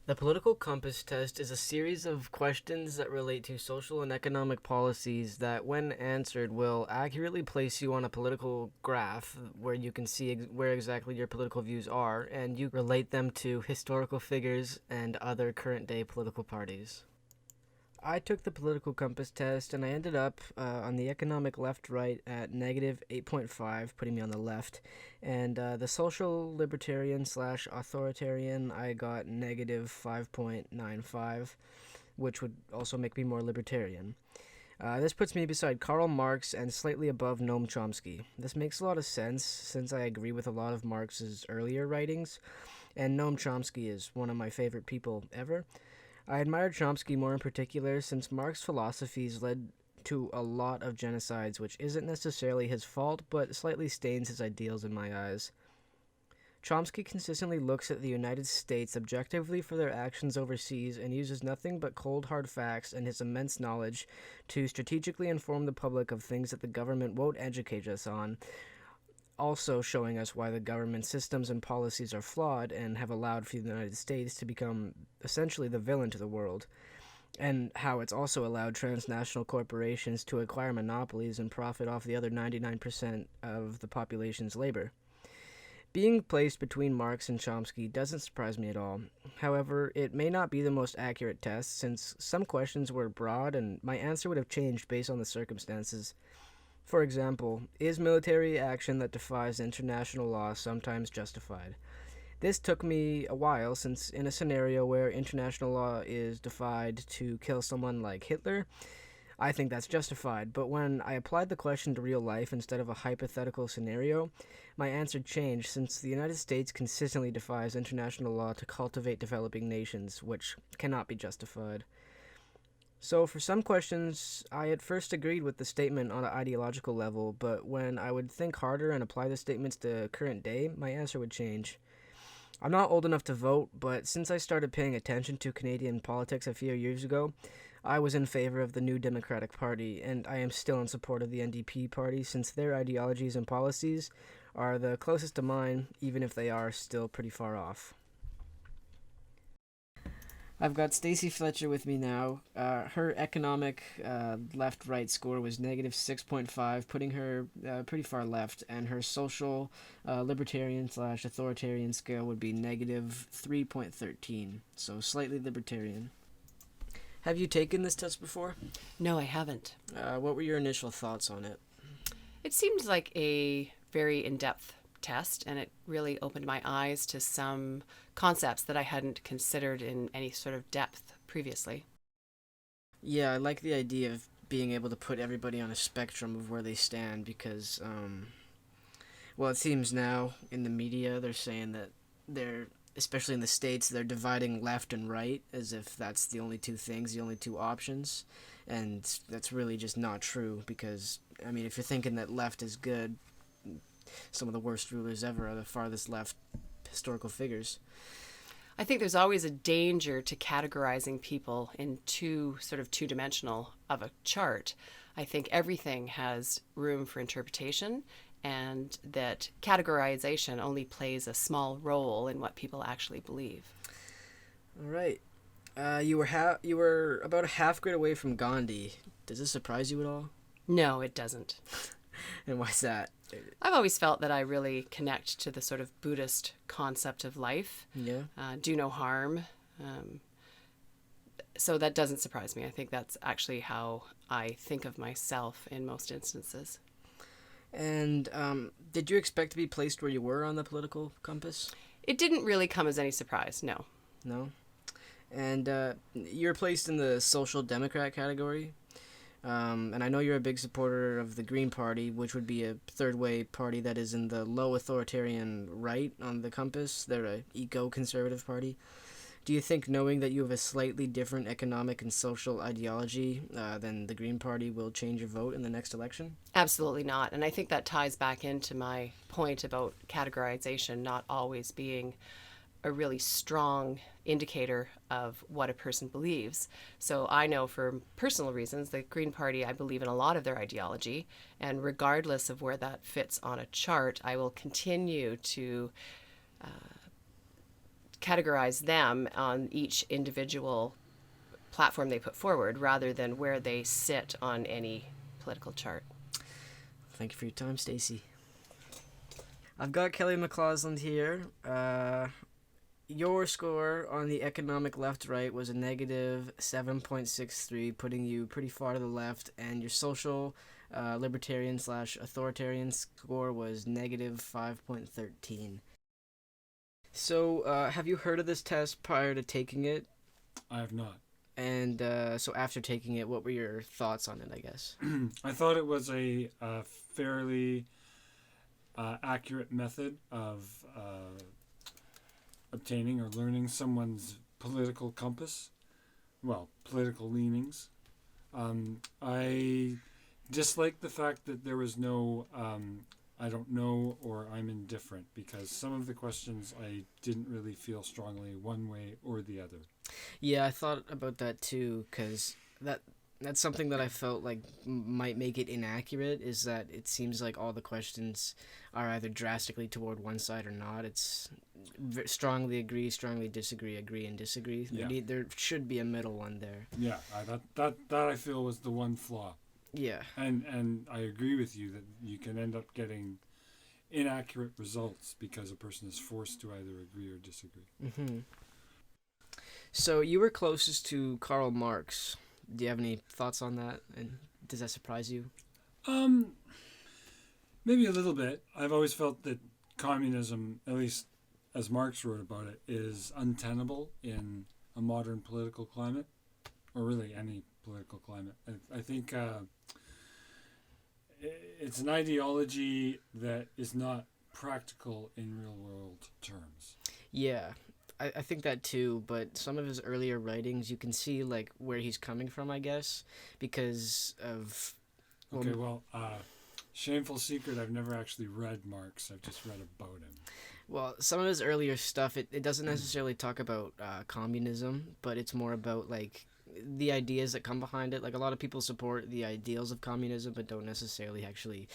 The political compass test is a series of questions that relate to social and economic policies that, when answered, will accurately place you on a political graph where you can see where exactly your political views are, and you relate them to historical figures and other current day political parties. I took the political compass test and I ended up on the economic left right at negative 8.5, putting me on the left. And the social libertarian slash authoritarian, I got negative 5.95, which would also make me more libertarian. This puts me beside Karl Marx and slightly above Noam Chomsky. This makes a lot of sense since I agree with a lot of Marx's earlier writings, and Noam Chomsky is one of my favorite people ever. I admire Chomsky more in particular since Marx's philosophies led to a lot of genocides, which isn't necessarily his fault, but slightly stains his ideals in my eyes. Chomsky consistently looks at the United States objectively for their actions overseas and uses nothing but cold hard facts and his immense knowledge to strategically inform the public of things that the government won't educate us on, also showing us why the government systems and policies are flawed and have allowed for the United States to become essentially the villain to the world, and how it's also allowed transnational corporations to acquire monopolies and profit off the other 99% of the population's labor. Being placed between Marx and Chomsky doesn't surprise me at all. However, it may not be the most accurate test since some questions were broad and my answer would have changed based on the circumstances. For example, is military action that defies international law sometimes justified? This took me a while since, in a scenario where international law is defied to kill someone like Hitler, I think that's justified. But when I applied the question to real life instead of a hypothetical scenario, my answer changed since the United States consistently defies international law to cultivate developing nations, which cannot be justified. So, for some questions, I at first agreed with the statement on an ideological level, but when I would think harder and apply the statements to current day, my answer would change. I'm not old enough to vote, but since I started paying attention to Canadian politics a few years ago, I was in favor of the New Democratic Party, and I am still in support of the NDP party since their ideologies and policies are the closest to mine, even if they are still pretty far off. I've got Stacy Fletcher with me now. Her economic left right score was negative 6.5, putting her pretty far left, and her social libertarian slash authoritarian scale would be negative 3.13, so slightly libertarian. Have you taken this test before? No, I haven't. What were your initial thoughts on it? It seemed like a very in depth test, and it really opened my eyes to some concepts that I hadn't considered in any sort of depth previously. Yeah, I like the idea of being able to put everybody on a spectrum of where they stand because, well, it seems now in the media they're saying that they're, especially in the States, they're dividing left and right as if that's the only two things, the only two options. And that's really just not true because, I mean, if you're thinking that left is good, some of the worst rulers ever are the farthest left historical figures. I think there's always a danger to categorizing people in too sort of two dimensional of a chart. I think everything has room for interpretation, and that categorization only plays a small role in what people actually believe. All right. You were about a half grade away from Gandhi. Does this surprise you at all? No, it doesn't. And why's that? I've always felt that I really connect to the sort of Buddhist concept of life, Yeah. do no harm. Um, so that doesn't surprise me. I think that's actually how I think of myself in most instances. And did you expect to be placed where you were on the political compass? It didn't really come as any surprise, no. No. And you're placed in the social democrat category. And I know you're a big supporter of the Green Party, which would be a third way party that is in the low authoritarian right on the compass. They're a eco-conservative party. Do you think knowing that you have a slightly different economic and social ideology than the Green Party will change your vote in the next election? Absolutely not. And I think that ties back into my point about categorization not always being a really strong indicator of what a person believes. So I know for personal reasons, the Green Party, I believe in a lot of their ideology. And regardless of where that fits on a chart, I will continue to categorize them on each individual platform they put forward rather than where they sit on any political chart. Thank you for your time, Stacey. I've got Kelly McCausland here. Your score on the economic left-right was a negative 7.63, putting you pretty far to the left, and your social libertarian/authoritarian score was negative 5.13. So, have you heard of this test prior to taking it? I have not. And so after taking it, what were your thoughts on it, I guess? I thought it was a fairly accurate method of obtaining or learning someone's political compass, well, political leanings. I dislike the fact that there was no I don't know or I'm indifferent, because some of the questions I didn't really feel strongly one way or the other. Yeah, I thought about that too, because that's something that I felt like might make it inaccurate, is that it seems like all the questions are either drastically toward one side or not. It's strongly agree, strongly disagree, agree and disagree. Yeah. There should be a middle one there. Yeah, that I feel was the one flaw. Yeah. And I agree with you that you can end up getting inaccurate results because a person is forced to either agree or disagree. Mm-hmm. So you were closest to Karl Marx. Do you have any thoughts on that? And does that surprise you? Maybe a little bit. I've always felt that communism, at least as Marx wrote about it, is untenable in a modern political climate, or really any political climate. I think it's an ideology that is not practical in real world terms. Yeah, I think that too, but some of his earlier writings, you can see like where he's coming from, I guess, because of... Okay, shameful secret, I've never actually read Marx. I've just read about him. Well, some of his earlier stuff, it doesn't necessarily talk about communism, but it's more about like the ideas that come behind it. Like a lot of people support the ideals of communism, but don't necessarily actually,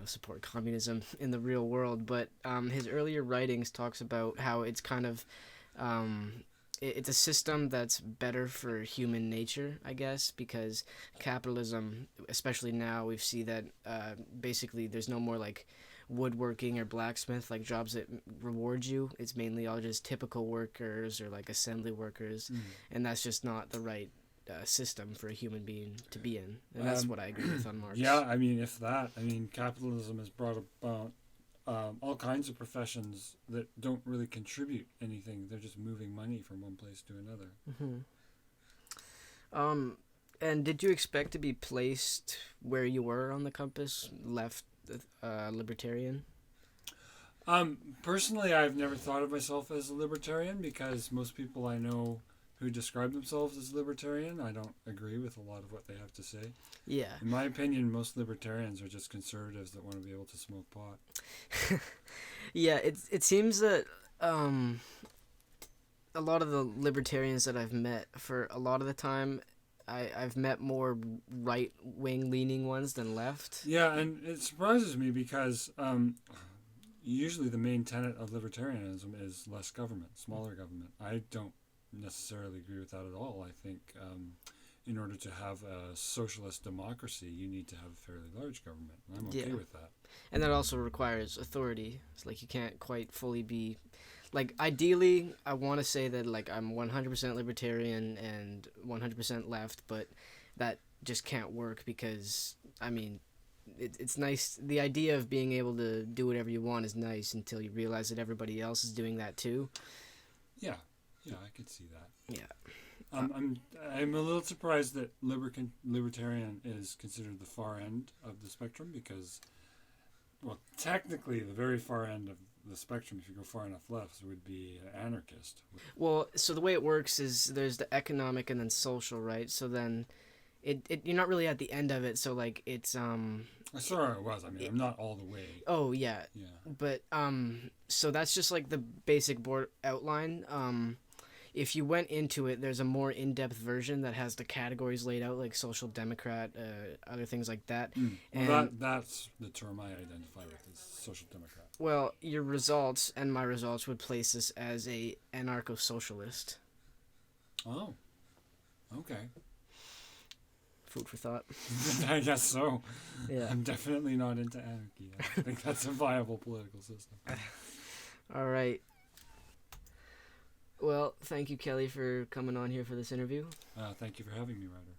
support communism in the real world. But his earlier writings talks about how it's kind of, it's a system that's better for human nature, I guess, because capitalism, especially now, we see that basically there's no more like woodworking or blacksmith, like jobs that reward you. It's mainly all just typical workers or like assembly workers, and that's just not the right system for a human being to be in, and that's what I agree with on Marx. Yeah, capitalism has brought about all kinds of professions that don't really contribute anything. They're just moving money from one place to another. Mm-hmm. And did you expect to be placed where you were on the compass, left libertarian? Personally, I've never thought of myself as a libertarian, because most people I know who describe themselves as libertarian, I don't agree with a lot of what they have to say. Yeah. In my opinion, most libertarians are just conservatives that want to be able to smoke pot. Yeah, it seems that a lot of the libertarians that I've met, for a lot of the time, I've met more right-wing leaning ones than left. Yeah, and it surprises me because usually the main tenet of libertarianism is less government, smaller government. I don't necessarily agree with that at all. I think in order to have a socialist democracy, you need to have a fairly large government. And I'm okay with that. And that also requires authority. It's like you can't quite fully be... Like, ideally, I want to say that, like, I'm 100% libertarian and 100% left, but that just can't work because, I mean, it's nice. The idea of being able to do whatever you want is nice until you realize that everybody else is doing that too. Yeah, I could see that. Yeah. I'm a little surprised that libertarian is considered the far end of the spectrum because, well, technically the very far end of the spectrum, if you go far enough left, would be anarchist. Well, so the way it works is there's the economic and then social, right? So then you're not really at the end of it, so like it's I saw where it was. I mean, I'm not all the way. Oh yeah. Yeah. But so that's just like the basic board outline. if you went into it, there's a more in-depth version that has the categories laid out, like social democrat, other things like that. Well, that's the term I identify with, is social democrat. Well, your results and my results would place us as a anarcho-socialist. Oh, okay. Food for thought. I guess so. Yeah. I'm definitely not into anarchy. I think that's a viable political system. All right. Well, thank you, Kelly, for coming on here for this interview. Thank you for having me, Ryder.